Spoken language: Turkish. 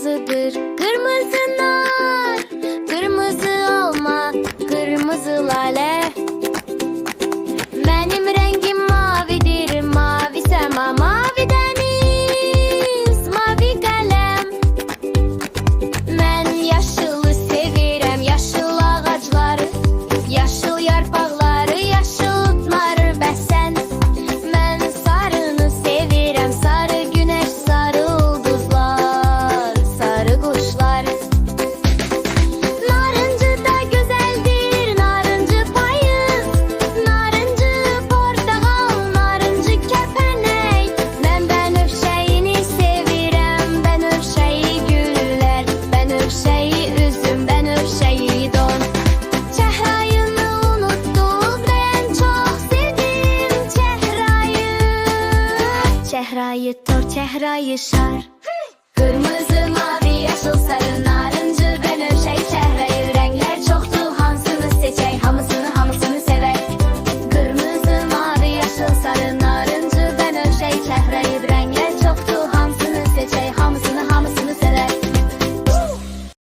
kırmızıdır. Kırmızı nar, kırmızı alma, kırmızı lale. Benim rengim mavidir, mavi sema, mavi deniz, mavi kalem. Ben yaşılı sevirem, yaşıl ağaçları, yaşıl yarpaqları, yaşıl otları bəsən. Ben sarını sevirem, sarı güneş, sarı ulduzlar, sarı kuşlar. Narıncı da güzeldir, narıncı payız, narıncı portakal, narıncı kepenek. Ben övşeğini sevirem, ben övşeği güller, ben övşeği üzüm, ben övşeği don. Çəhrayını unuttum, ben çok sevdim çəhrayı. Çəhrayı tor, çəhrayı şar. Kırmızı, mavi, yaşıl, sarı,